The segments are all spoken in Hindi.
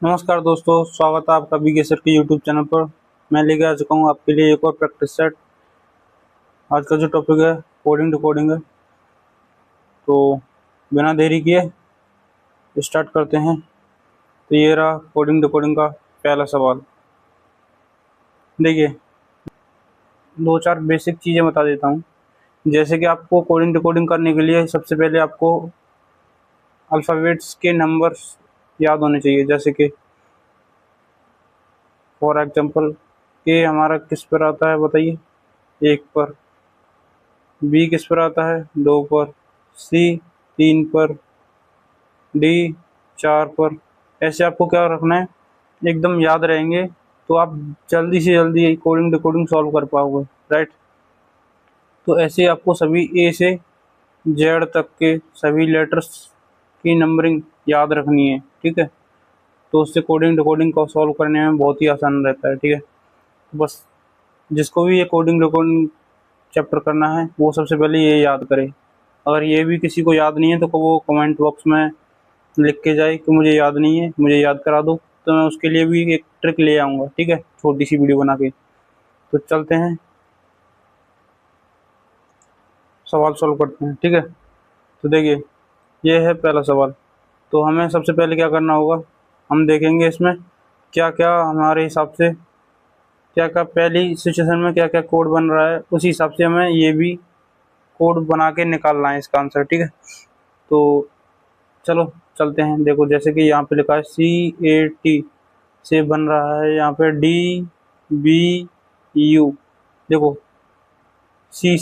नमस्कार दोस्तों, स्वागत है आपका बीके सर के यूट्यूब चैनल पर। मैं लेके आ चुका हूँ आपके लिए एक और प्रैक्टिस सेट। आज का जो टॉपिक है कोडिंग टू कोडिंग है। तो बिना देरी किए स्टार्ट करते हैं। तो ये रहा कोडिंग टू कोडिंग का पहला सवाल। देखिए, दो चार बेसिक चीज़ें बता देता हूँ। जैसे कि आपको कोडिंग टू कोडिंग करने के लिए सबसे पहले आपको अल्फ़ाबेट्स के नंबर्स याद होने चाहिए। जैसे कि फॉर एग्जांपल ए हमारा किस पर आता है बताइए? 1 पर। बी किस पर आता है? 2 पर। सी 3 पर। डी 4 पर। ऐसे आपको क्या रखना है, एकदम याद रहेंगे तो आप जल्दी से जल्दी कोडिंग टू कोडिंग सॉल्व कर पाओगे, राइट। तो ऐसे आपको सभी ए से जेड तक के सभी लेटर्स की नंबरिंग याद रखनी है, ठीक है। तो उससे कोडिंग टू कोडिंग को सॉल्व करने में बहुत ही आसान रहता है, ठीक है। तो बस जिसको भी ये कोडिंग टू कोडिंग चैप्टर करना है वो सबसे पहले ये याद करे। अगर ये भी किसी को याद नहीं है तो वो कमेंट बॉक्स में लिख के जाए कि मुझे याद नहीं है, मुझे याद करा दो। तो मैं उसके लिए भी एक ट्रिक ले आऊँगा, ठीक है, छोटी सी वीडियो बना के। तो चलते हैं सवाल सॉल्व करते हैं, ठीक है। तो देखिए, ये है पहला सवाल। तो हमें सबसे पहले क्या करना होगा, हम देखेंगे इसमें क्या क्या हमारे हिसाब से क्या क्या पहली सिचुएशन में क्या क्या कोड बन रहा है, उसी हिसाब से हमें ये भी कोड बना के निकालना है इसका आंसर, ठीक है। तो चलो चलते हैं। देखो, जैसे कि यहाँ पे लिखा है CAT से बन रहा है यहाँ पे DBU। देखो, सी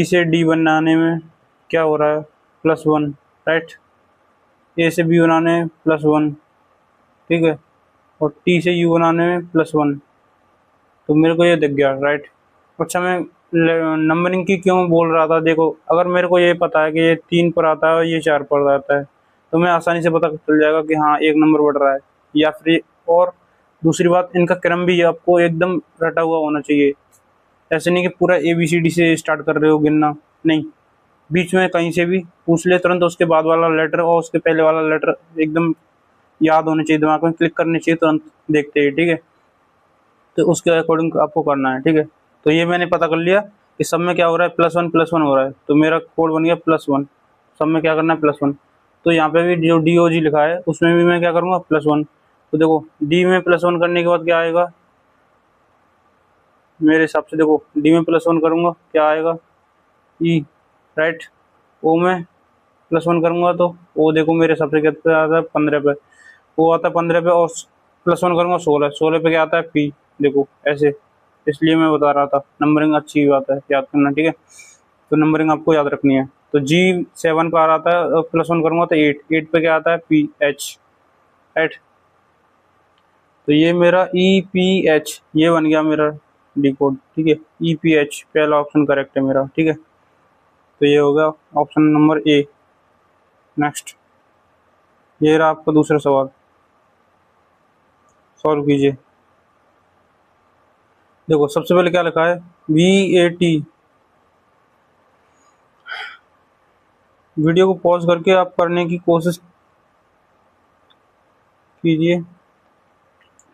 से डी बनाने में क्या हो रहा है, +1, राइट। ए से बी बनाने में +1, ठीक है। और टी से यू बनाने में +1। तो मेरे को ये दिख गया, राइट। अच्छा, मैं नंबरिंग की क्यों बोल रहा था? देखो, अगर मेरे को ये पता है कि ये 3 पर आता है और ये 4 पर आता है तो मैं आसानी से पता चल जाएगा कि हाँ, एक नंबर बढ़ रहा है या फिर। और दूसरी बात, इनका क्रम भी आपको एकदम रटा हुआ होना चाहिए। ऐसे नहीं कि पूरा ABCD से स्टार्ट कर रहे हो गिनना, नहीं। बीच में कहीं से भी पूछ ले तुरंत उसके बाद वाला लेटर और उसके पहले वाला लेटर एकदम याद होने चाहिए, दिमाग में क्लिक करने चाहिए तुरंत देखते ही, ठीक है। तो उसके अकॉर्डिंग आपको करना है, ठीक है। तो ये मैंने पता कर लिया कि सब में क्या हो रहा है, +1 हो रहा है। तो मेरा कोड बन गया +1। सब में क्या करना है, +1। तो यहाँ पे भी जो DOG लिखा है उसमें भी मैं क्या करूँगा, +1। तो देखो, डी में +1 करने के बाद क्या आएगा मेरे हिसाब से? देखो, डी में +1 करूँगा क्या आएगा, ई, राइट। ओ में +1 करूँगा तो ओ देखो मेरे हिसाब से कितना आता है, 15 पे। वो आता है 15 पे, और +1 करूँगा 16। 16 पे क्या आता है, पी। देखो ऐसे, इसलिए मैं बता रहा था नंबरिंग अच्छी बात है याद करना, ठीक है। तो नंबरिंग आपको याद रखनी है। तो G7 पर आता है और +1 करूँगा तो 8। 8 पे क्या आता है, PH, राइट। तो ये मेरा EPH ये बन गया मेरा डी कोड, ठीक है। EPH पहला ऑप्शन करेक्ट है मेरा, ठीक है। तो ये होगा ऑप्शन नंबर ए। नेक्स्ट, ये रहा आपका दूसरा सवाल, सॉल्व कीजिए। देखो, सबसे पहले क्या लिखा है, VAT। वीडियो को पॉज करके आप करने की कोशिश कीजिए।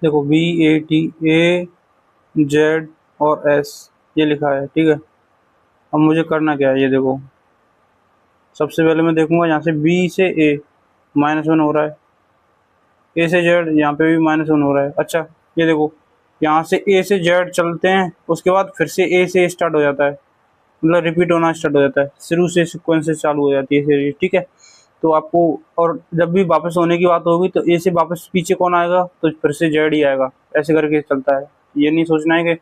देखो, VAT, AZ और S ये लिखा है, ठीक है। अब मुझे करना क्या है, ये देखो, सबसे पहले मैं देखूंगा यहाँ से B से A -1 हो रहा है, A से Z यहाँ पे भी -1 हो रहा है। अच्छा, ये देखो, यहाँ से A से Z चलते हैं, उसके बाद फिर से A से स्टार्ट हो जाता है, मतलब रिपीट होना स्टार्ट हो जाता है, शुरू से सीक्वेंस चालू हो जाती है सीरीज, ठीक है। तो आपको, और जब भी वापस होने की बात होगी तो ए से वापस पीछे कौन आएगा, तो फिर से जेड ही आएगा। ऐसे करके चलता है। ये नहीं सोचना है कि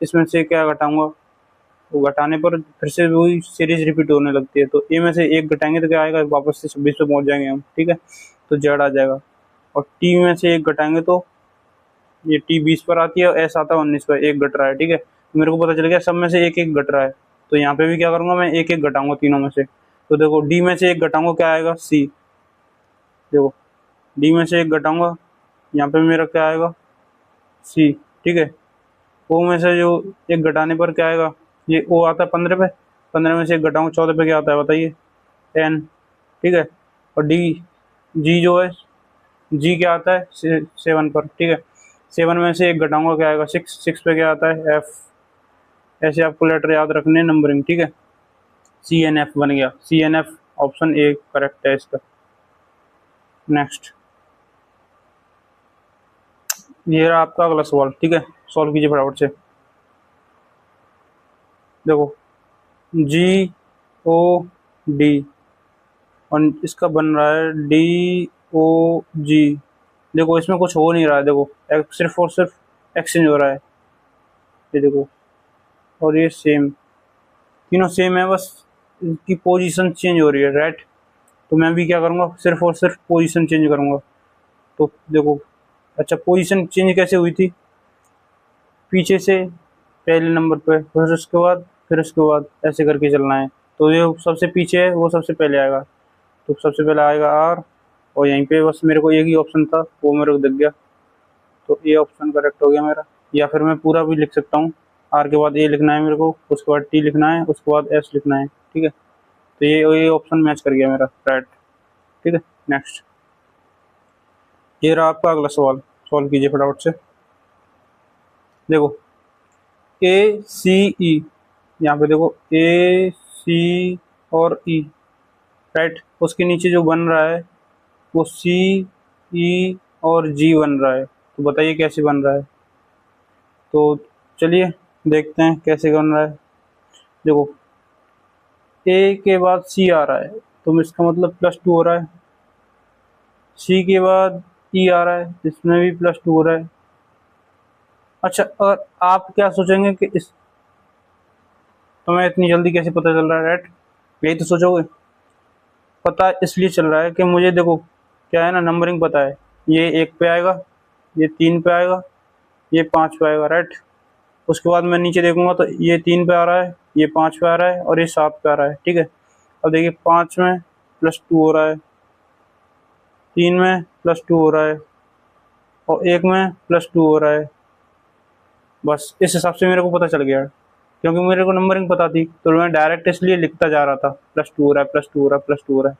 इसमें से क्या घटाऊंगा, वो घटाने पर फिर से वही सीरीज रिपीट होने लगती है। तो ए में से एक घटाएंगे तो क्या आएगा, वापस से 26 पे पहुंच जाएंगे हम, ठीक है। तो जेड आ जाएगा। और टी में से एक घटाएंगे तो ये टी 20 पर आती है और एस आता है 19 पर, एक घट रहा है, ठीक है। तो मेरे को पता चल गया सब में से एक एक घट रहा है। तो यहाँ पे भी क्या करूँगा, मैं एक एक घटाऊंगा तीनों में से। तो देखो, डी में से एक घटाऊंगा क्या आएगा, सी। देखो, डी में से एक घटाऊंगा, यहाँ पे मेरा क्या आएगा, सी, ठीक है। ओ में से जो एक घटाने पर क्या आएगा, ये ओ आता है 15 पे। 15 में से एक घटाऊंगा 14 पे क्या आता है बताइए, एन, ठीक है। और डी जी जो है, जी क्या आता है 7 पर, ठीक है। 7 में से एक घटाऊंगा, क्या आएगा 6, 6 पे क्या आता है एफ। ऐसे आपको लेटर याद रखने नंबरिंग, ठीक है। सी एन एफ बन गया, C N F, option A correct है इसका। नेक्स्ट, ये रहा आपका अगला सवाल, ठीक है। सॉल्व कीजिए फटाफट से। देखो, जी ओ डी, और इसका बन रहा है डी ओ जी। देखो इसमें कुछ हो नहीं रहा है, देखो सिर्फ और सिर्फ एक्सचेंज हो रहा है, ये देखो। और ये सेम, तीनों सेम है, बस इनकी पोजीशन चेंज हो रही है, राइट। तो मैं भी क्या करूँगा, सिर्फ और सिर्फ पोजीशन चेंज करूँगा। तो देखो, अच्छा पोजीशन चेंज कैसे हुई थी, पीछे से पहले नंबर पे, फिर उसके बाद, फिर उसके बाद, ऐसे करके चलना है। तो ये सबसे पीछे है वो सबसे पहले आएगा, तो सबसे पहले आएगा आर, और यहीं पे बस मेरे को एक ही ऑप्शन था वो मेरे को दिख गया, तो ए ऑप्शन करेक्ट हो गया मेरा। या फिर मैं पूरा भी लिख सकता हूँ, आर के बाद ए लिखना है मेरे को, उसके बाद टी लिखना है, उसके बाद एस लिखना है, ठीक है। तो ये ऑप्शन मैच कर गया मेरा, राइट, ठीक है। नेक्स्ट, ये रहा आपका अगला सवाल, सॉल्व कीजिए फटाफट से। देखो, ए सी ई, यहाँ पे देखो ए सी और ई, राइट। उसके नीचे जो बन रहा है वो सी ई और जी बन रहा है, तो बताइए कैसे बन रहा है। तो चलिए देखते हैं कैसे बन रहा है। देखो, ए के बाद सी आ रहा है, तो इसका मतलब +2 हो रहा है। सी के बाद ई आ रहा है, इसमें भी +2 हो रहा है। अच्छा, और आप क्या सोचेंगे कि इस, तुम्हें इतनी जल्दी कैसे पता चल रहा है, राइट, यही तो सोचोगे। पता इसलिए चल रहा है कि मुझे देखो क्या है ना, नंबरिंग पता है। ये 1 पे आएगा, ये 3 पे आएगा, ये 5 पे आएगा, राइट। उसके बाद मैं नीचे देखूंगा तो ये 3 पे आ रहा है, ये 5 पे आ रहा है, और ये 7 पे आ रहा है, ठीक है। अब देखिए 5 में +2 हो रहा है, 3 में +2 हो रहा है, और 1 में +2 हो रहा है। बस इस हिसाब से मेरे को पता चल गया, क्योंकि मेरे को नंबरिंग पता थी, तो मैं डायरेक्ट इसलिए लिखता जा रहा था, +2 हो रहा है, +2 हो रहा है, +2 हो रहा है।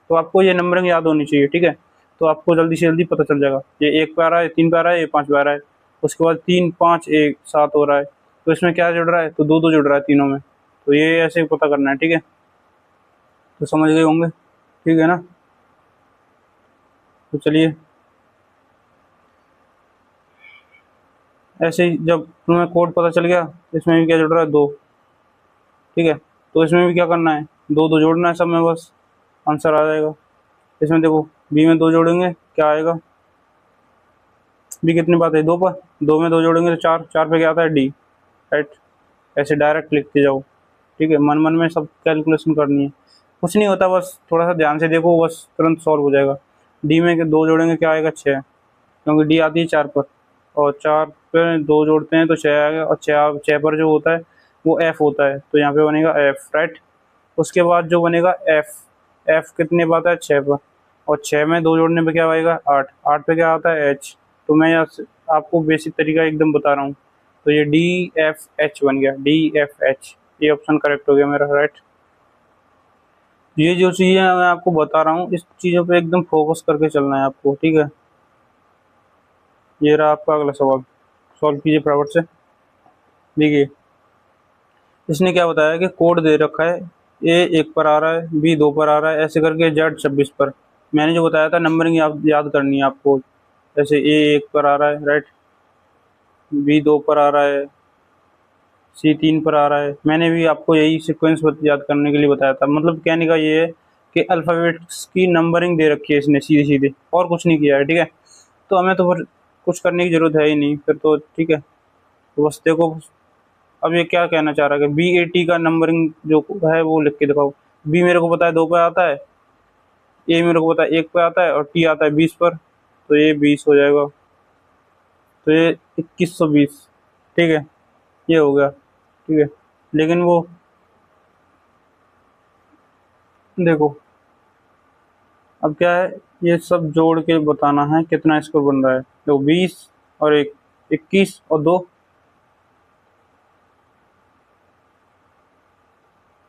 तो आपको ये नंबरिंग याद होनी चाहिए, ठीक है। तो आपको जल्दी से जल्दी पता चल जाएगा, ये 1 पे आ रहा है, 3 पे आ रहा है, ये 5 पे आ रहा है। उसके बाद 3, 5, 1, 7 हो रहा है, तो इसमें क्या जुड़ रहा है, तो 2 2 जुड़ रहा है तीनों में। तो ये ऐसे ही पता करना है, ठीक है। तो समझ गए होंगे, ठीक है ना। तो चलिए, ऐसे ही जब तुम्हें कोड पता चल गया, इसमें भी क्या जुड़ रहा है, 2, ठीक है। तो इसमें भी क्या करना है, 2 2 जोड़ना है सब में, बस आंसर आ जाएगा। इसमें देखो, बी में 2 जोड़ेंगे क्या आएगा, बी कितनी बात है, 2 पर, 2 में 2 जोड़ेंगे तो 4, 4 पे क्या आता है डी, राइट। ऐसे डायरेक्ट लिखते जाओ, ठीक है। मन मन में सब कैलकुलेशन करनी है, कुछ नहीं होता, बस थोड़ा सा ध्यान से देखो, बस तुरंत सॉल्व हो जाएगा। डी में 2 जोड़ेंगे क्या आएगा, 6, क्योंकि डी आती है 4 पर, और 4 पे 2 जोड़ते हैं तो 6 आएगा, और 6 पर जो होता है वो एफ होता है, तो यहाँ पे बनेगा एफ, राइट। उसके बाद जो बनेगा एफ, एफ कितने पे आता है, 6 पर, और 6 में 2 जोड़ने पे क्या आएगा, 8, 8 पे क्या आता है एच। तो मैं यहाँ से आपको बेसिक तरीका एकदम बता रहा हूँ, तो ये डी एफ एच बन गया, डी एफ एच, ये ऑप्शन करेक्ट हो गया मेरा, राइट। ये जो चीज़ें मैं आपको बता रहा हूँ, इस चीज़ों पे एकदम फोकस करके चलना है आपको, ठीक है। ये रहा आपका अगला सवाल, सॉल्व कीजिए फटाफट से। देखिए, इसने क्या बताया कि कोड दे रखा है, ए 1 पर आ रहा है, बी 2 पर आ रहा है, ऐसे करके जेड 26 पर। मैंने जो बताया था नंबरिंग याद करनी है आपको, जैसे ए 1 पर आ रहा है, राइट, बी 2 पर आ रहा है, सी 3 पर आ रहा है। मैंने भी आपको यही सीक्वेंस याद करने के लिए बताया था, मतलब कहने का ये है कि अल्फ़ाबेट्स की नंबरिंग दे रखी है इसने सीधे सीधे, और कुछ नहीं किया है, ठीक है। तो हमें तो फिर कुछ करने की ज़रूरत है ही नहीं फिर, तो ठीक है। तो बस देखो, अब ये क्या कहना चाह रहा है कि बी ए टी का नंबरिंग जो है वो लिख के दिखाओ। बी मेरे को पता है 2 पे आता है, ए मेरे को पता है 1 पे आता है, और टी आता है 20 पर, तो ये 20 हो जाएगा, तो ये 2120, ठीक है, ये हो गया, ठीक है। लेकिन वो देखो, अब क्या है, ये सब जोड़ के बताना है कितना स्कोर बन रहा है। देखो 20 और 1, 21 और 2,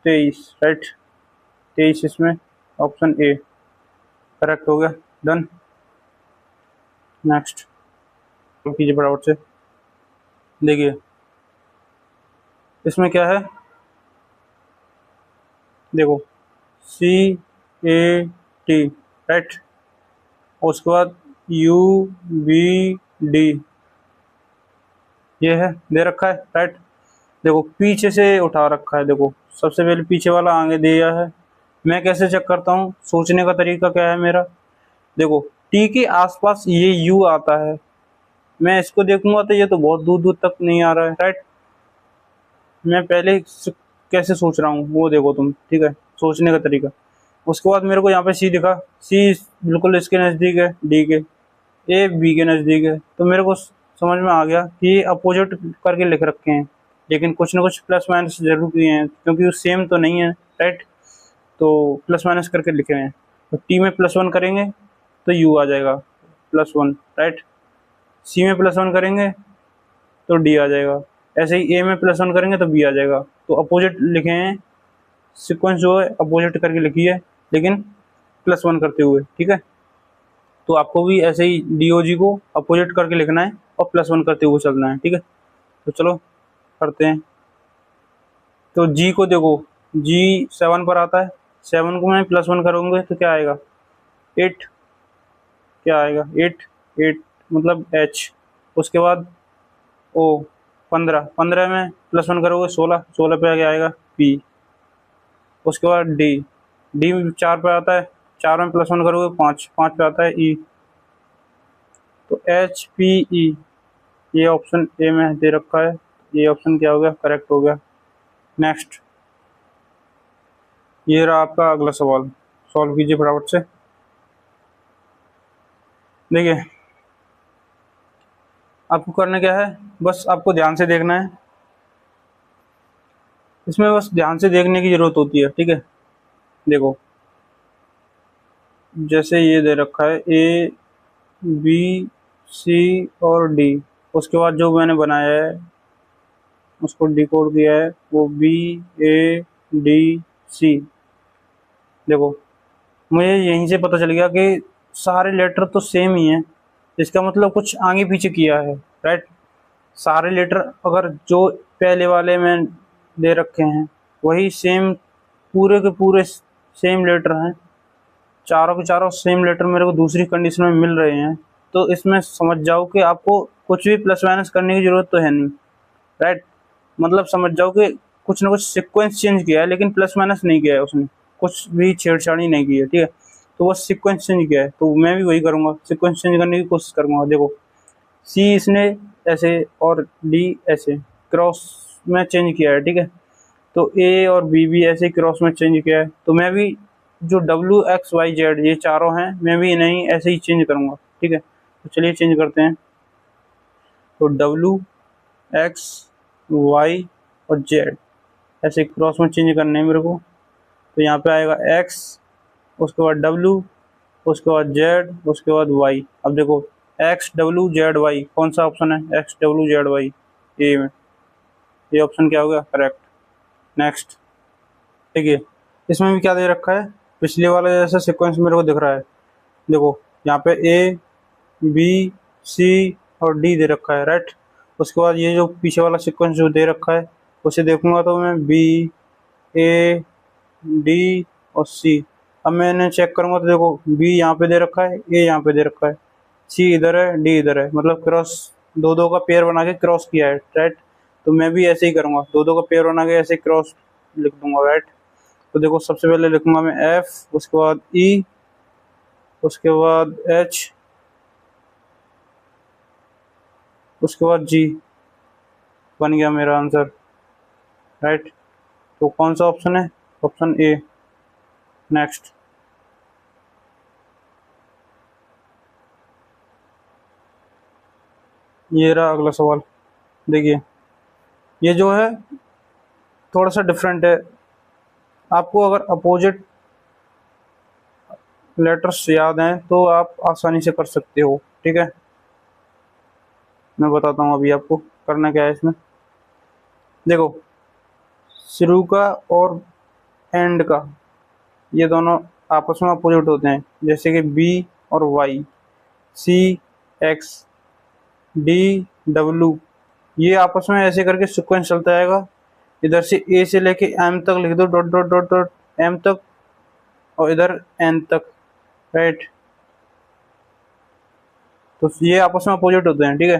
23, राइट, 23, इसमें ऑप्शन ए करेक्ट हो गया। डन। नेक्स्ट कीजिए फटाफट से। देखिए इसमें क्या है, देखो CAT, राइट, उसके बाद UBD ये है दे रखा है, राइट। देखो पीछे से उठा रखा है, देखो सबसे पहले पीछे वाला आगे दिया है। मैं कैसे चेक करता हूँ, सोचने का तरीका क्या है मेरा, देखो टी के आसपास ये यू आता है, मैं इसको देखूंगा तो ये तो बहुत दूर दूर तक नहीं आ रहा है, राइट। मैं पहले कैसे सोच रहा हूँ वो देखो तुम, ठीक है, सोचने का तरीका। उसके बाद मेरे को यहाँ पे सी दिखा, सी बिल्कुल इसके नज़दीक है डी के, ए बी के नज़दीक है, तो मेरे को समझ में आ गया कि ये अपोजिट करके लिख रखे हैं, लेकिन कुछ ना कुछ प्लस माइनस जरूर किए हैं क्योंकि वो सेम तो नहीं है, राइट। तो प्लस माइनस करके लिखे हैं, तो टी में +1 करेंगे तो यू आ जाएगा +1, राइट। सी में +1 करेंगे तो डी आ जाएगा, ऐसे ही ए में +1 करेंगे तो बी आ जाएगा। तो अपोजिट लिखे हैं, सीक्वेंस जो है अपोजिट करके लिखी है, लेकिन +1 करते हुए, ठीक है। तो आपको भी ऐसे ही DOG को अपोजिट करके लिखना है और +1 करते हुए चलना है, ठीक है। तो चलो करते हैं। तो जी को देखो, जी 7 पर आता है, 7 को मैं +1 करूँगे तो क्या आएगा 8, क्या आएगा 8, 8 मतलब H। उसके बाद O 15, 15 में +1 करोगे 16, 16 पे आगे आएगा P। उसके बाद डी, डी 4 पे आता है, 4 में +1 करोगे 5, 5 पे आता है ई। तो HPE ये ऑप्शन ए में दे रखा है, ये ऑप्शन क्या हो गया, करेक्ट हो गया। नेक्स्ट, ये रहा आपका अगला सवाल, सॉल्व कीजिए फटाफट से। देखिए आपको करना क्या है, बस आपको ध्यान से देखना है, इसमें बस ध्यान से देखने की ज़रूरत होती है, ठीक है। देखो जैसे ये दे रखा है A B C और D, उसके बाद जो मैंने बनाया है उसको डिकोड किया है वो BADC। देखो मुझे यहीं से पता चल गया कि सारे लेटर तो सेम ही हैं, इसका मतलब कुछ आगे पीछे किया है, राइट। सारे लेटर अगर जो पहले वाले में दे रखे हैं वही सेम, पूरे के पूरे सेम लेटर हैं, चारों के चारों सेम लेटर मेरे को दूसरी कंडीशन में मिल रहे हैं, तो इसमें समझ जाओ कि आपको कुछ भी प्लस माइनस करने की ज़रूरत तो है नहीं, राइट। मतलब समझ जाओ कि कुछ ना कुछ सीक्वेंस चेंज किया है लेकिन प्लस माइनस नहीं किया है उसने, कुछ भी छेड़छाड़ी नहीं की है, ठीक है। तो बस सीक्वेंस चेंज किया है, तो मैं भी वही करूँगा, सीक्वेंस चेंज करने की कोशिश करूँगा। देखो सी इसने ऐसे और डी ऐसे क्रॉस में चेंज किया है, ठीक है। तो ए और बी भी ऐसे क्रॉस में चेंज किया है, तो मैं भी जो WXYZ ये चारों हैं मैं भी इन्हें ऐसे ही चेंज करूँगा, ठीक है। तो चलिए चेंज करते हैं। तो WXY और Z ऐसे क्रॉस में चेंज करने हैं मेरे को। तो यहाँ पे आएगा X, उसके बाद W, उसके बाद Z, उसके बाद Y। अब देखो XWZY कौन सा ऑप्शन है, XWZY ए में, ये ऑप्शन क्या हो गया, करेक्ट। नेक्स्ट, ठीक है, इसमें भी क्या दे रखा है, पिछले वाला जैसा सीक्वेंस मेरे को दिख रहा है। देखो यहाँ पे A B C और D दे रखा है, राइट। उसके बाद ये जो पीछे वाला सीक्वेंस जो दे रखा है उसे देखूंगा तो मैं B A D और C। अब मैंने चेक करूंगा तो देखो B यहाँ पे दे रखा है, A यहाँ पे दे रखा है, C इधर है, D इधर है, मतलब क्रॉस दो दो का पेयर बना के क्रॉस किया है, राइट। तो मैं भी ऐसे ही करूंगा, दो दो का पेयर बना के ऐसे क्रॉस लिख दूंगा, राइट। तो देखो सबसे पहले लिखूंगा मैं F, उसके बाद E, उसके बाद H, उसके बाद G, बन गया मेरा आंसर, राइट। तो कौन सा ऑप्शन है, ऑप्शन ए। नेक्स्ट, ये रहा अगला सवाल। देखिए ये जो है थोड़ा सा डिफरेंट है, आपको अगर अपोजिट लेटर्स याद हैं तो आप आसानी से कर सकते हो, ठीक है। मैं बताता हूँ अभी आपको करना क्या है इसमें। देखो शुरू का और एंड का ये दोनों आपस में अपोजिट होते हैं, जैसे कि और वाई, सी एक्स डी डब्ल्यू, ये आपस में ऐसे करके सीक्वेंस चलता जाएगा। इधर से ए से लेके एम तक लिख दो, dot dot dot dot M तक, और इधर एन तक, राइट। तो ये आपस में अपोजिट होते हैं, ठीक है।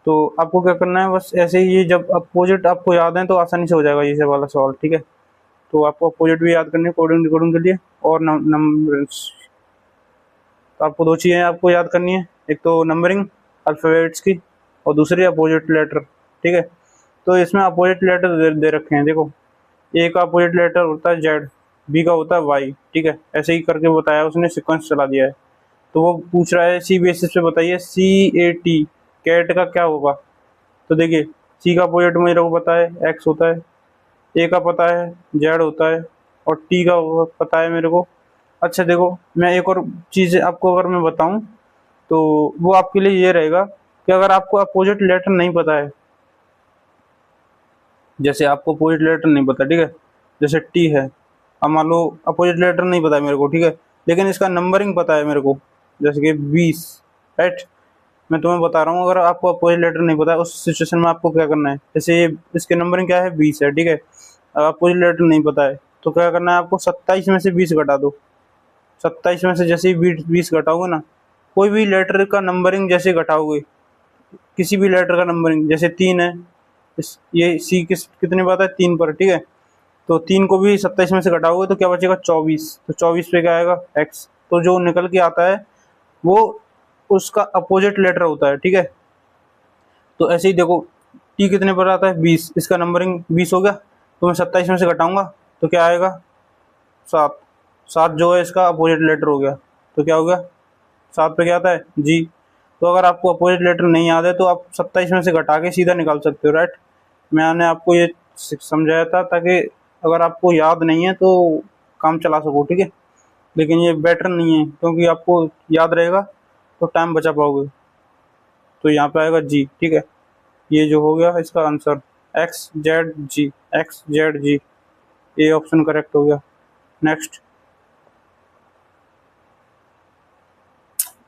तो आपको क्या करना है, बस ऐसे ही, ये जब अपोजिट आपको याद है तो आसानी से हो जाएगा ये सब वाला सवाल, ठीक है। तो आपको अपोजिट भी याद करनी है कोडिंग डिकोडिंग के लिए, और नंबर्स। तो आपको दो चीज़ें आपको याद करनी है, एक तो नंबरिंग अल्फ़ाबेट्स की, और दूसरी अपोजिट लेटर, ठीक है। तो इसमें अपोजिट लेटर दे रखे हैं, देखो ए का अपोजिट लेटर होता है जेड, बी का होता है वाई, ठीक है। ऐसे ही करके बताया उसने, सीक्वेंस चला दिया है। तो वो पूछ रहा है सी बेसिस पे बताइए, सी ए टी, कैट का क्या होगा। तो देखिए सी का अपोजिट मेरे को पता है एक्स होता है, ए का पता है जेड होता है, और टी का पता है मेरे को। अच्छा देखो, मैं एक और चीज़ आपको अगर मैं बताऊं तो वो आपके लिए ये रहेगा कि अगर आपको अपोजिट लेटर नहीं पता है, जैसे आपको अपोजिट लेटर नहीं पता, ठीक है, जैसे टी है, अब मान लो अपोजिट लेटर नहीं पता है मेरे को, ठीक है, लेकिन इसका नंबरिंग पता है मेरे को, जैसे कि 20, राइट। मैं तुम्हें बता रहा हूँ, अगर आपको अपोजिट लेटर नहीं पता है उस सिचुएशन में आपको क्या करना है, जैसे ये इसके नंबरिंग क्या है 20 है, ठीक है। अपोजिट लेटर नहीं पता है तो क्या करना है आपको, 27 में से 20 घटा दो। 27 में से जैसे ही 20 घटाओगे ना, कोई भी लेटर का नंबरिंग जैसे घटाओगे, किसी भी लेटर का नंबरिंग, जैसे 3 है, ये सी कितने पर आता है 3 पर, ठीक है। तो 3 को भी 27 में से घटाओगे तो क्या बचेगा 24, तो 24 पे क्या आएगा एक्स। तो जो निकल के आता है वो उसका अपोजिट लेटर होता है, ठीक है। तो ऐसे ही देखो टी कितने पर आता है 20, इसका नंबरिंग 20 हो गया, तो मैं 27 में से घटाऊंगा तो क्या आएगा 7। 7 जो है इसका अपोजिट लेटर हो गया, तो क्या हो गया 7 पे क्या आता है जी। तो अगर आपको अपोजिट लेटर नहीं याद है तो आप 27 में से घटा के सीधा निकाल सकते हो, राइट। मैंने आपको ये समझाया था ताकि अगर आपको याद नहीं है तो काम चला सको, ठीक है। लेकिन ये बेटर नहीं है क्योंकि आपको याद रहेगा तो टाइम बचा पाओगे। तो यहाँ पे आएगा जी, ठीक है। ये जो हो गया इसका आंसर एक्स जेड जी, एक्स जेड जी, ये ऑप्शन करेक्ट हो गया। नेक्स्ट,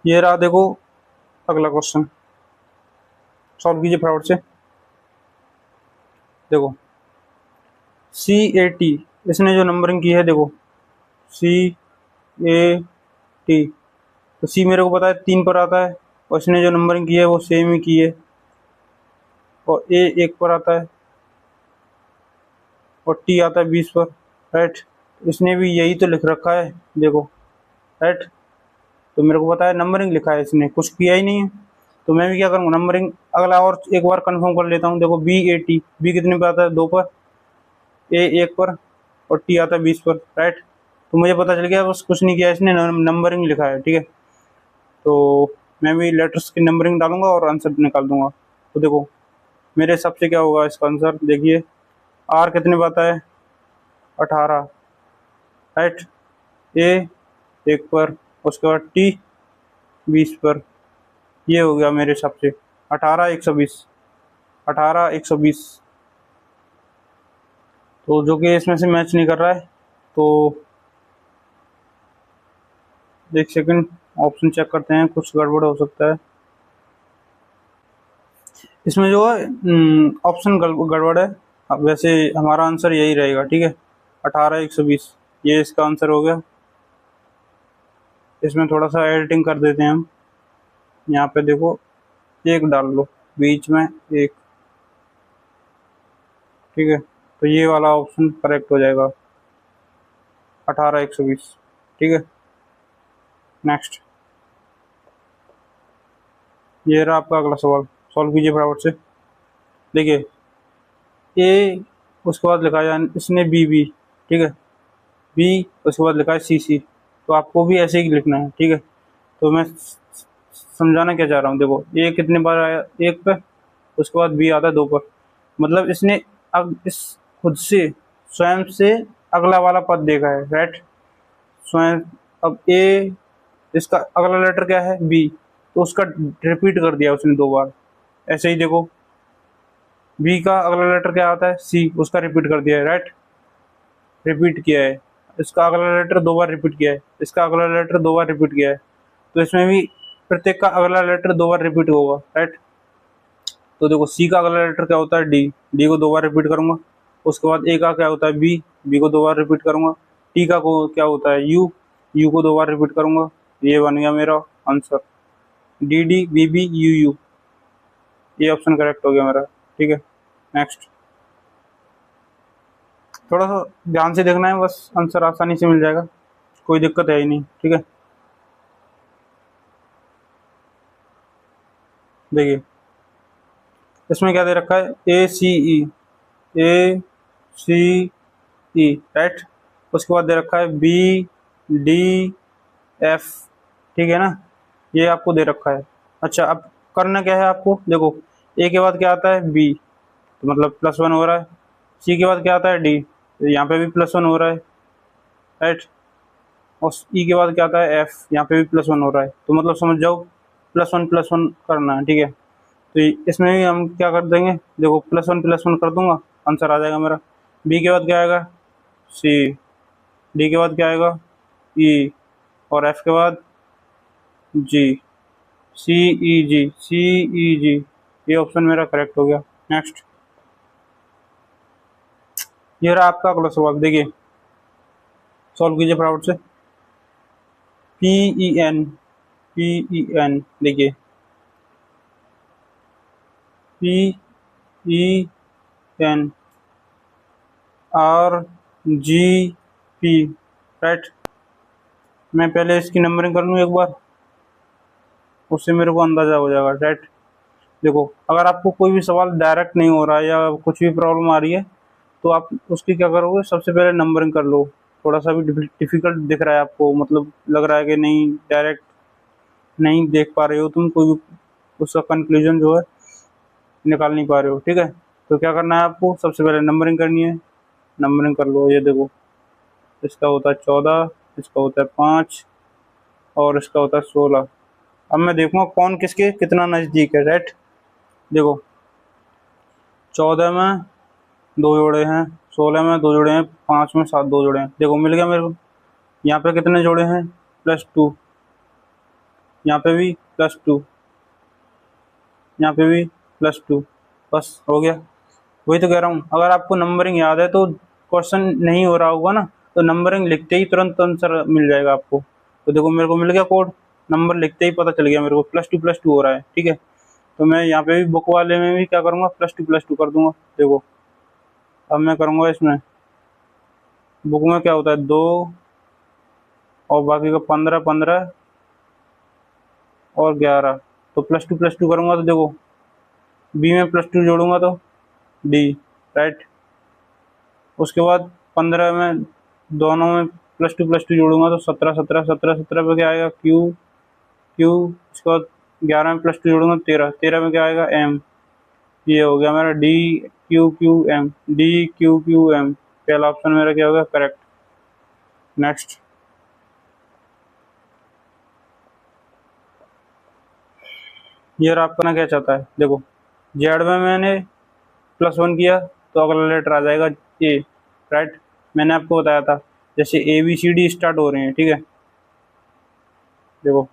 ये रहा देखो अगला क्वेश्चन, सॉल्व कीजिए फटाफट से। देखो सी ए टी, इसने जो नंबरिंग की है देखो सी ए टी, तो सी मेरे को पता है 3 पर आता है, और इसने जो नंबरिंग की है वो सेम ही की है, और ए 1 पर आता है, और टी आता है 20 पर, राइट। इसने भी यही तो लिख रखा है देखो, राइट। तो मेरे को पता है नंबरिंग लिखा है, इसने कुछ किया ही नहीं है। तो मैं भी क्या करूँगा नंबरिंग अगला और एक बार कंफर्म कर लेता हूँ। देखो बी ए टी, बी कितने पर आता है 2 पर, ए 1 पर, और टी आता है 20 पर, राइट। तो मुझे पता चल गया, बस कुछ नहीं किया इसने, नंबरिंग लिखा है, ठीक है। तो मैं भी लेटर्स की नंबरिंग डालूंगा और आंसर निकाल दूंगा। तो देखो मेरे हिसाब से क्या होगा इसका आंसर, देखिए आर कितने पर आता है 18, राइट। ए 1 पर, उसके बाद टी 20 पर, ये हो गया मेरे हिसाब से 18 120, 18 120। तो जो कि इसमें से मैच नहीं कर रहा है, तो एक सेकंड ऑप्शन चेक करते हैं, कुछ गड़बड़ हो सकता है इसमें जो है। ऑप्शन गड़बड़ है। अब वैसे हमारा आंसर यही रहेगा, ठीक है, 18 120, ये इसका आंसर हो गया। इसमें थोड़ा सा एडिटिंग कर देते हैं हम, यहाँ पे देखो 1 डाल लो बीच में 1, ठीक है। तो ये वाला ऑप्शन करेक्ट हो जाएगा 18 120, ठीक है। नेक्स्ट, ये रहा आपका अगला सवाल, सॉल्व कीजिए फटाफट से। देखिए ए, उसके बाद लिखा है इसने बी बी, ठीक है, बी, उसके बाद लिखा है सी सी। तो आपको भी ऐसे ही लिखना है, ठीक है। तो मैं समझाना क्या चाह रहा हूँ, देखो ए कितने बार आया 1 पे, उसके बाद बी आता है 2 पर, मतलब इसने अब इस खुद से स्वयं से अगला वाला पद देखा है, राइट। स्वयं, अब ए, इसका अगला लेटर क्या है बी, तो उसका रिपीट कर दिया उसने 2 बार। ऐसे ही देखो बी का अगला लेटर क्या आता है सी, उसका रिपीट कर दिया है, राइट, रिपीट किया है। इसका अगला लेटर 2 बार रिपीट किया है, इसका अगला लेटर 2 बार रिपीट किया है। तो इसमें भी प्रत्येक का अगला लेटर 2 बार रिपीट होगा, राइट। तो देखो सी का अगला लेटर क्या होता है डी, डी को 2 बार रिपीट करूंगा। उसके बाद ए का क्या होता है बी, बी को 2 बार रिपीट करूंगा। टी का को क्या होता है यू, यू को 2 बार रिपीट करूंगा। ये बन गया मेरा answer, D D B B U U, ये ऑप्शन करेक्ट हो गया मेरा, ठीक है। नेक्स्ट, थोड़ा सा ध्यान से देखना है, बस आंसर आसानी से मिल जाएगा, कोई दिक्कत है ही नहीं, ठीक है। देखिए इसमें क्या दे रखा है ए सी ई, ए सी ई, राइट। उसके बाद दे रखा है बी डी एफ, ठीक है ना, ये आपको दे रखा है। अच्छा अब करना क्या है आपको, देखो ए के बाद क्या आता है बी, तो मतलब +1 हो रहा है। सी के बाद क्या आता है डी, तो यहाँ पे भी +1 हो रहा है, राइट। और ई के बाद क्या आता है एफ, यहाँ पे भी +1 हो रहा है, तो मतलब समझ जाओ +1 +1 करना है, ठीक है। तो इसमें भी हम क्या कर देंगे, देखो +1 कर दूंगा, आंसर आ जाएगा मेरा। बी के बाद क्या आएगा सी, डी के बाद क्या आएगा ई, और एफ के बाद जी, सी ई जी, सी ई जी, ये ऑप्शन मेरा करेक्ट हो गया। नेक्स्ट, ये रहा आपका अगला सवाल, देखिए सॉल्व कीजिए फटाफट से। P E N, P E N, देखिए P E N R G P, right. मैं पहले इसकी नंबरिंग कर लूँ एक बार, उससे मेरे को अंदाज़ा हो जाएगा, राइट। देखो अगर आपको कोई भी सवाल डायरेक्ट नहीं हो रहा है या कुछ भी प्रॉब्लम आ रही है, तो आप उसकी क्या करोगे, सबसे पहले नंबरिंग कर लो। थोड़ा सा भी डिफ़िकल्ट दिख रहा है आपको, मतलब लग रहा है कि नहीं डायरेक्ट नहीं देख पा रहे हो तुम, कोई भी उसका कंक्लूजन जो है निकाल नहीं पा रहे हो, ठीक है। तो क्या करना है आपको, सबसे पहले नंबरिंग करनी है, नंबरिंग कर लो। ये देखो इसका होता है 14, इसका होता है 5 और इसका होता है 16। अब मैं देखूँगा कौन किसके कितना नज़दीक है, राइट। देखो 14 में 2 जोड़े हैं, 16 में 2 जोड़े हैं, 5 में 7 2 जोड़े हैं, देखो मिल गया मेरे को। यहाँ पे कितने जोड़े हैं +2, यहाँ पे भी +2, यहाँ पे भी +2, बस हो गया। वही तो कह रहा हूँ, अगर आपको नंबरिंग याद है तो क्वेश्चन नहीं हो रहा होगा ना, तो नंबरिंग लिखते ही तुरंत आंसर मिल जाएगा आपको। तो देखो मेरे को मिल गया कोड, नंबर लिखते ही पता चल गया मेरे को +2 हो रहा है, ठीक है। तो मैं यहाँ पे भी बुक वाले में भी क्या करूँगा +2 कर दूंगा। देखो अब मैं करूँगा इसमें, बुक में क्या होता है 2 और बाकी का 15 15 और 11, तो +2 करूँगा तो देखो बी में +2 जोड़ूंगा तो डी, राइट। उसके बाद 15 में दोनों में +2 जोड़ूंगा तो 17 17 17 17 पे क्या आएगा क्यू, क्यू। उसके बाद 11 में +2 जोड़ूंगा 13, 13 में क्या आएगा एम। ये हो गया मेरा D Q Q M, D Q Q M, पहला ऑप्शन मेरा क्या हो गया करेक्ट। नेक्स्ट, ये आपका ना क्या चाहता है, देखो जेड में मैंने +1 किया तो अगला लेटर आ जाएगा ए, राइट। मैंने आपको बताया था जैसे ABCD स्टार्ट हो रहे हैं, ठीक है। देखो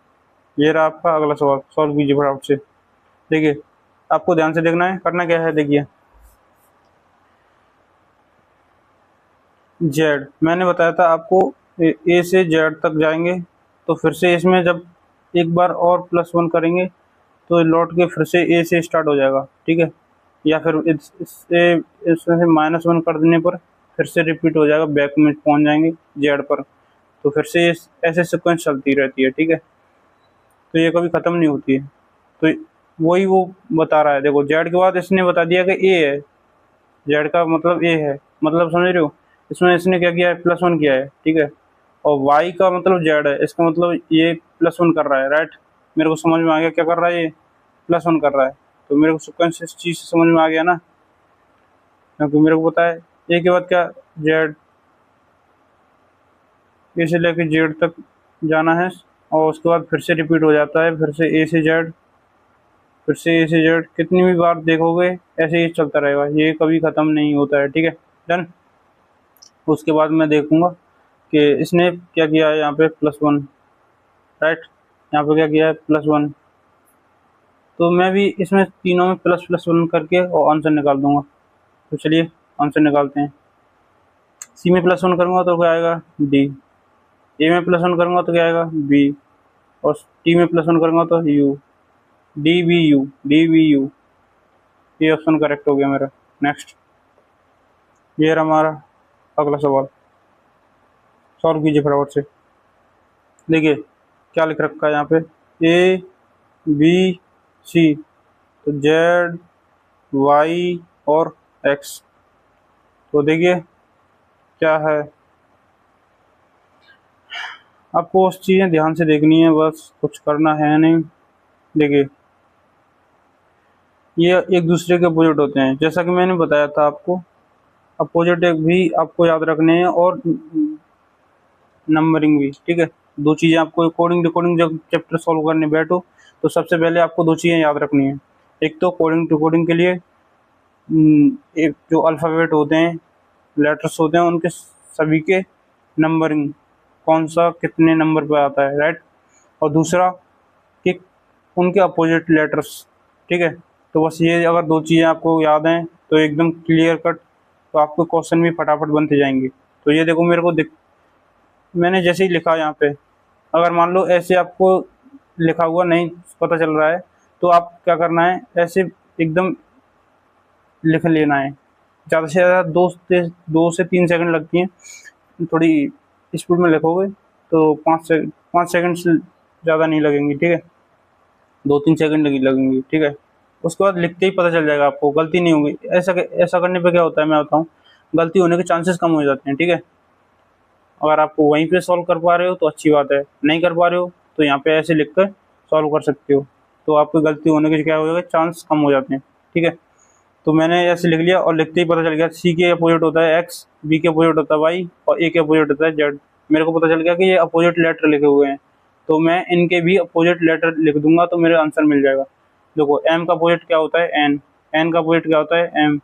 ये रहा आपका अगला सवाल, सॉल्व कीजिए फटाफट से। देखिए आपको ध्यान से देखना है, करना क्या है, देखिए जेड मैंने बताया था आपको, ए से जेड तक जाएंगे, तो फिर से इसमें जब एक बार और +1 करेंगे तो लौट के फिर से ए से स्टार्ट हो जाएगा, ठीक है। या फिर इससे इसमें से -1 कर देने पर फिर से रिपीट हो जाएगा, बैक में पहुंच जाएंगे जेड पर। तो फिर से ऐसे सीक्वेंस चलती रहती है, ठीक है। तो ये कभी ख़त्म नहीं होती है। तो वही वो बता रहा है, देखो जेड के बाद इसने बता दिया कि ए है, जेड का मतलब ए है, मतलब समझ रहे हो। इसमें इसने क्या किया है +1 किया है, ठीक है। और वाई का मतलब जेड है, इसका मतलब ये +1 कर रहा है, राइट। मेरे को समझ में आ गया क्या कर रहा है, ये +1 कर रहा है। तो मेरे को सीक्वेंस इस चीज़ से समझ में आ गया ना, क्योंकि मेरे को पता है ए के बाद क्या जेड, ए से लेकर जेड तक जाना है, और उसके बाद फिर से रिपीट हो जाता है, फिर से ए से जेड, फिर से ए से जेड, कितनी भी बार देखोगे ऐसे ही चलता रहेगा, ये कभी ख़त्म नहीं होता है, ठीक है। डन। उसके बाद मैं देखूंगा कि इसने क्या किया है यहाँ पे +1, राइट। यहाँ पे क्या किया है +1, तो मैं भी इसमें तीनों में ++1 करके और आंसर निकाल दूंगा। तो चलिए आंसर निकालते हैं। सी में +1 करूँगा तो क्या आएगा डी, ए में +1 करूँगा तो क्या आएगा बी, और टी में +1 करूँगा तो यू, डी बी यू, ये ऑप्शन करेक्ट हो गया मेरा। नेक्स्ट, ये रहा हमारा अगला सवाल, सॉल्व कीजिए फटाफट से। देखिए क्या लिख रखा है यहाँ पे, ए बी सी, तो जेड वाई और एक्स। तो देखिए क्या है, आपको उस चीज़ें ध्यान से देखनी है, बस कुछ करना है नहीं। देखिए ये एक दूसरे के अपोजिट होते हैं, जैसा कि मैंने बताया था आपको, अपोजिट भी आपको याद रखने हैं और नंबरिंग भी, ठीक है। दो चीज़ें आपको कोडिंग डिकोडिंग जब चैप्टर सॉल्व करने बैठो तो सबसे पहले आपको दो चीज़ें याद रखनी है। एक तो कोडिंग डिकोडिंग के लिए एक जो अल्फ़ाबेट होते हैं, लेटर्स होते हैं, उनके सभी के नंबरिंग, कौन सा कितने नंबर पे आता है, राइट। और दूसरा कि उनके अपोजिट लेटर्स, ठीक है। तो बस ये अगर दो चीज़ें आपको याद हैं तो एकदम क्लियर कट, तो आपको क्वेश्चन भी फटाफट बनते जाएंगे। तो ये देखो मेरे को मैंने जैसे ही लिखा यहाँ पे, अगर मान लो ऐसे आपको लिखा हुआ नहीं पता चल रहा है तो आप क्या करना है, ऐसे एकदम लिख लेना है। ज़्यादा से ज़्यादा 2 से 3 सेकंड लगती हैं, थोड़ी स्पीड में लिखोगे तो 5 सेकंड से ज़्यादा नहीं लगेंगी, ठीक है। 2-3 सेकंड लगेंगी, ठीक है। उसके बाद लिखते ही पता चल जाएगा आपको, गलती नहीं होगी। ऐसा करने पे क्या होता है मैं बताऊँ, गलती होने के चांसेस कम हो जाते हैं, ठीक है। अगर आप वहीं पे सॉल्व कर पा रहे हो तो अच्छी बात है, नहीं कर पा रहे हो तो यहाँ पे ऐसे लिख कर सॉल्व कर सकते हो, तो आपकी गलती होने के क्या हो जाएगा, चांस कम हो जाते हैं, ठीक है। तो मैंने ऐसे लिख लिया और लिखते ही पता चल गया सी के अपोजिट होता है एक्स, बी के अपोजिट होता है वाई और ए के अपोजिट होता है जेड। मेरे को पता चल गया कि ये अपोजिट लेटर लिखे हुए हैं, तो मैं इनके भी अपोजिट लेटर लिख दूंगा तो मेरा आंसर मिल जाएगा। देखो एम का अपोजिट क्या होता है एन, एन का अपोजिट क्या होता है एम,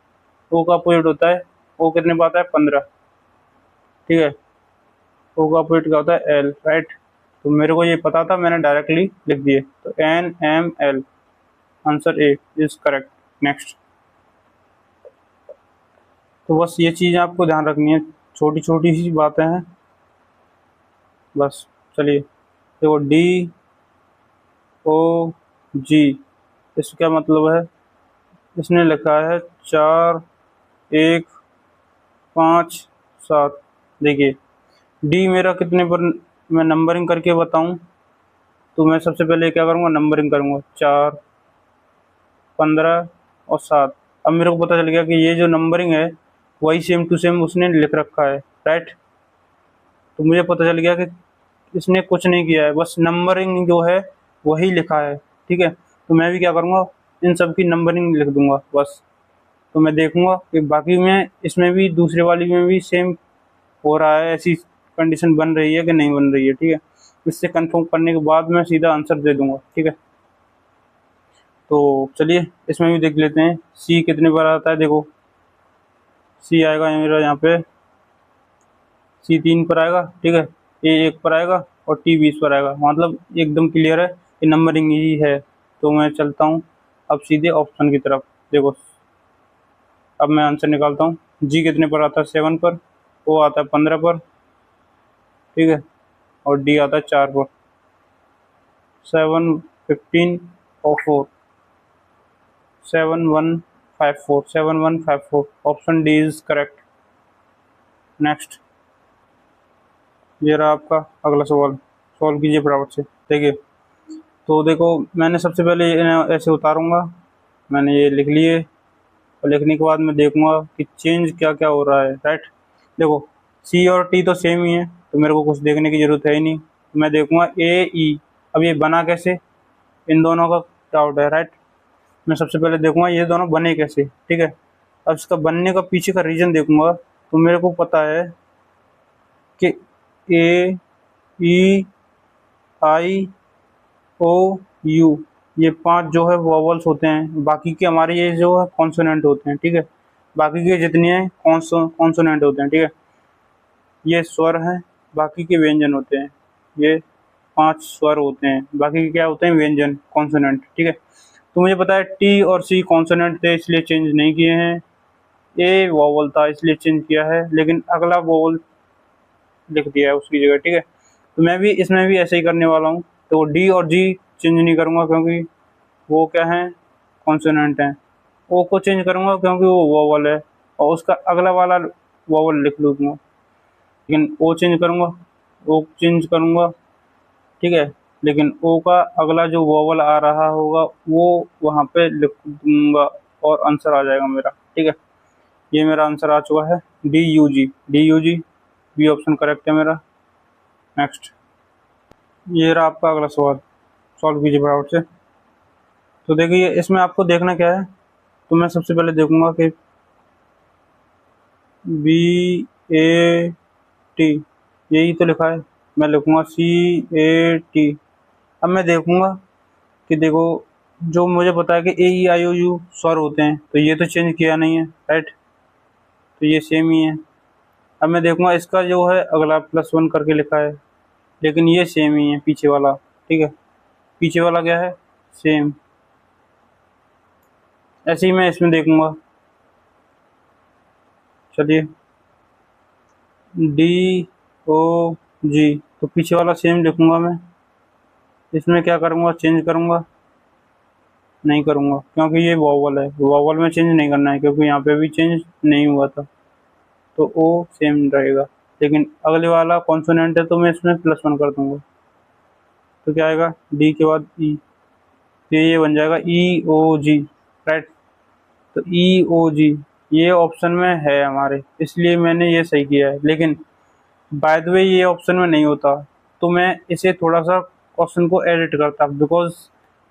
ओ का अपोजिट होता है, ओ कितने पे आता है 15, ठीक है। ओ का अपोजिट क्या होता है एल, राइट। तो मेरे को ये पता था, मैंने डायरेक्टली लिख दिए, तो N M L, answer A is correct. Next, तो बस ये चीज़ आपको ध्यान रखनी है, छोटी छोटी सी बातें हैं बस। चलिए देखो डी ओ जी, इसका क्या मतलब है, इसने लिखा है 4 1 5 7। देखिए डी मेरा कितने पर, मैं नंबरिंग करके बताऊं तो मैं सबसे पहले क्या करूंगा, नंबरिंग करूंगा 4 15 और 7। अब मेरे को पता चल गया कि ये जो नंबरिंग है वही सेम टू सेम उसने लिख रखा है, राइट। तो मुझे पता चल गया कि इसने कुछ नहीं किया है, बस नंबरिंग जो है वही लिखा है, ठीक है। तो मैं भी क्या करूँगा, इन सब की नंबरिंग लिख दूंगा बस। तो मैं देखूंगा कि बाकी में इसमें भी दूसरे वाली में भी सेम हो रहा है, ऐसी कंडीशन बन रही है कि नहीं बन रही है, ठीक है। इससे कंफर्म करने के बाद मैं सीधा आंसर दे दूंगा, ठीक है। तो चलिए इसमें भी देख लेते हैं सी कितने बार आता है। देखो सी आएगा मेरा यहाँ पे, सी 3 पर आएगा, ठीक है। ए 1 पर आएगा और टी 20 पर आएगा, मतलब एकदम क्लियर है कि नंबरिंग ही है। तो मैं चलता हूँ अब सीधे ऑप्शन की तरफ। देखो अब मैं आंसर निकालता हूँ, जी कितने पर आता है 7 पर, ओ आता है 15 पर, ठीक है, और डी आता है 4 पर। 7 15 और 4, 7 1 5 4, 7 1 5 4, option D is correct. Next, ये रहा आपका अगला सवाल, सॉल्व कीजिए फटाफट से। देखिए तो देखो मैंने सबसे पहले इन्हें ऐसे उतारूंगा, मैंने ये लिख लिए और लिखने के बाद मैं देखूंगा कि चेंज क्या क्या हो रहा है, राइट। देखो सी और टी तो सेम ही है तो मेरे को कुछ देखने की ज़रूरत है ही नहीं, तो मैं देखूंगा ए ई। अब ये बना कैसे, इन दोनों का डाउट है, राइट। मैं सबसे पहले देखूंगा ये दोनों बने कैसे, ठीक है। अब इसका बनने का पीछे का रीज़न देखूंगा, तो मेरे को पता है कि ए ई आई ओ यू, ये 5 जो है वॉवल्स होते हैं, बाकी के हमारे ये जो है कॉन्सोनेंट होते हैं, ठीक है। बाकी के जितने हैं कॉन्सोनेंट होते हैं, ठीक है। ये स्वर हैं, बाकी के व्यंजन होते हैं, ये 5 स्वर होते हैं, बाकी क्या होते हैं व्यंजन कॉन्सोनेंट, ठीक है। तो मुझे पता है टी और सी कॉन्सोनेंट थे इसलिए चेंज नहीं किए हैं, ए वोवल था इसलिए चेंज किया है, लेकिन अगला वोवल लिख दिया है उसकी जगह, ठीक है। तो मैं भी इसमें भी ऐसे ही करने वाला हूँ। तो डी और जी चेंज नहीं करूँगा क्योंकि वो क्या हैं, कॉन्सोनेंट हैं। ओ को चेंज करूँगा क्योंकि वो वोवल है और उसका अगला वाला वोवल लिख लूँगा, लेकिन ओ चेंज करूँगा, ओ चेंज करूँगा, ठीक है। लेकिन ओ का अगला जो वोवल आ रहा होगा वो वहाँ पे लिख दूँगा और आंसर आ जाएगा मेरा, ठीक है। ये मेरा आंसर आ चुका है, D U G, D U G, B option correct है मेरा। नेक्स्ट, ये रहा आपका अगला सवाल, सॉल्व कीजिए फटाफट से। तो देखिए इसमें आपको देखना क्या है, तो मैं सबसे पहले देखूंगा कि बी ए टी यही तो लिखा है, मैं लिखूंगा सी ए टी। अब मैं देखूंगा कि देखो जो मुझे पता है कि ए ई आई ओ यू स्वर होते हैं, तो ये तो चेंज किया नहीं है, राइट, तो ये सेम ही है। अब मैं देखूंगा इसका जो है अगला +1 करके लिखा है, लेकिन ये सेम ही है पीछे वाला, ठीक है। पीछे वाला क्या है, सेम। ऐसे ही मैं इसमें देखूंगा, चलिए डी ओ जी, तो पीछे वाला सेम लिखूंगा मैं। इसमें क्या करूंगा, चेंज करूंगा, नहीं करूंगा क्योंकि ये वोवल है, वोवल में चेंज नहीं करना है क्योंकि यहाँ पे भी चेंज नहीं हुआ था, तो ओ सेम रहेगा। लेकिन अगले वाला कॉन्सोनेंट है तो मैं इसमें +1 कर दूंगा, तो क्या आएगा, डी के बाद ई, ये बन जाएगा ई ओ जी, राइट। तो ई ओ जी ये ऑप्शन में है हमारे, इसलिए मैंने ये सही किया है। लेकिन बाय द वे ये ऑप्शन में नहीं होता तो मैं इसे थोड़ा सा क्वेश्चन को एडिट करता, बिकॉज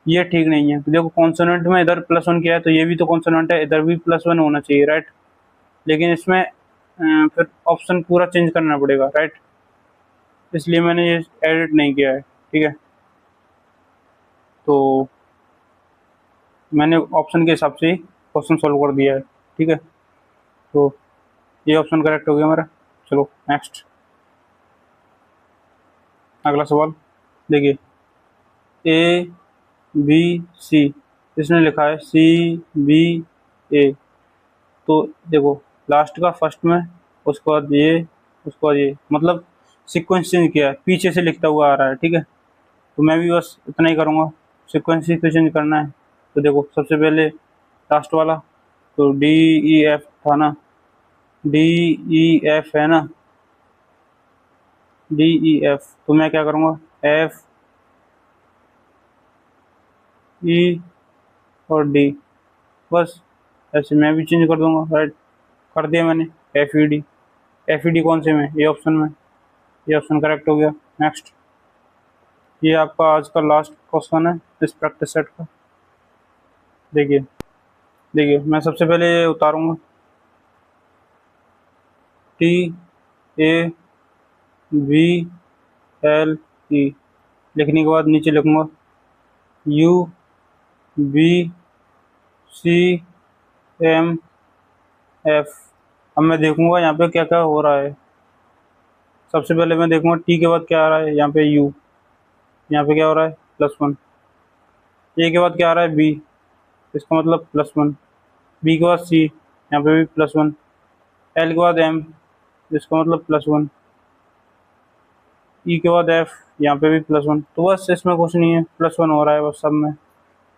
ये ठीक नहीं है। तो देखो कॉन्सोनेंट में इधर +1 किया है तो ये भी तो कॉन्सोनेंट है, इधर भी +1 होना चाहिए, राइट। लेकिन इसमें फिर ऑप्शन पूरा चेंज करना पड़ेगा, राइट, इसलिए मैंने ये एडिट नहीं किया है, ठीक है। तो मैंने ऑप्शन के हिसाब से ही क्वेश्चन सॉल्व कर दिया है, ठीक है। तो ये ऑप्शन करेक्ट हो गया मेरा। चलो नेक्स्ट, अगला सवाल देखिए, ए बी सी, इसने लिखा है सी बी ए, तो देखो लास्ट का फर्स्ट में, उसके बाद ये, उसके बाद ये, मतलब सीक्वेंस चेंज किया है, पीछे से लिखता हुआ आ रहा है, ठीक है। तो मैं भी बस इतना ही करूँगा, सीक्वेंस ही तो चेंज करना है। तो देखो सबसे पहले लास्ट वाला, तो डी ई एफ था ना, डी ई एफ है ना, डी ई एफ, तो मैं क्या करूँगा, एफ ई और डी, बस ऐसे मैं भी चेंज कर दूंगा, राइट, कर दिया मैंने। F E D, F E D कौन से में, ये ऑप्शन में, ये ऑप्शन करेक्ट हो गया। नेक्स्ट, ये आपका आज का लास्ट क्वेश्चन है इस प्रैक्टिस सेट का। देखिए देखिए मैं सबसे पहले ये उतारूंगा, T A V L E, लिखने के बाद नीचे लिखूंगा U B C M F. अब मैं देखूंगा यहाँ पे क्या क्या हो रहा है। सबसे पहले मैं देखूंगा टी के बाद क्या आ रहा है, यहाँ पे यू, यहाँ पे क्या हो रहा है, +1। ए के बाद क्या आ रहा है, बी, इसका मतलब +1। बी के बाद सी, यहाँ पे भी +1। एल के बाद एम, इसका मतलब +1। ई के बाद एफ, यहाँ पे भी +1। तो बस इसमें कुछ नहीं है, +1 हो रहा है बस सब में।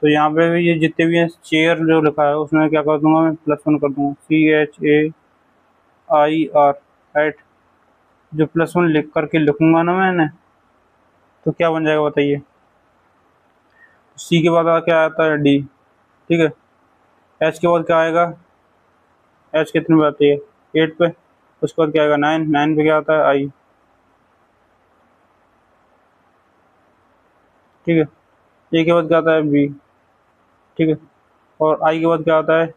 तो यहाँ पे भी ये जितने भी हैं चेयर जो लिखा है उसमें क्या कर दूंगा, मैं +1 कर दूंगा, CHAIR, राइट। जो +1 लिख करके लिखूंगा ना मैंने, तो क्या बन जाएगा बताइए। सी के बाद क्या आता है, डी, ठीक है। एच के बाद क्या आएगा, एच कितने पे आती है, 8 पे। उसके बाद क्या आएगा, 9, 9 पे क्या आता है, आई, ठीक है। ए के बाद क्या आता है, बी, ठीक है। और आई के बाद क्या आता है,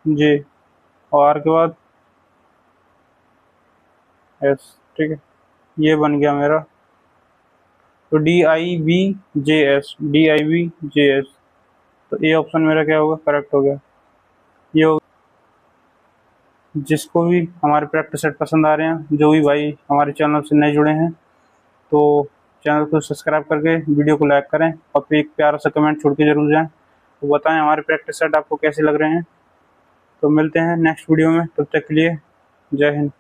जे, और आर के बाद एस, ठीक है। ये बन गया मेरा, तो DIBJS, DIBJS, तो ये ऑप्शन मेरा क्या होगा, करेक्ट हो गया। ये हो, जिसको भी हमारे प्रैक्टिस सेट पसंद आ रहे हैं, जो भी भाई हमारे चैनल से नए जुड़े हैं, तो चैनल को सब्सक्राइब करके वीडियो को लाइक करें और फिर एक प्यारा सा कमेंट छोड़ के जरूर जाएं। तो बताएं हमारे प्रैक्टिस सेट आपको कैसे लग रहे हैं। तो मिलते हैं नेक्स्ट वीडियो में, तब तक के लिए जय हिंद।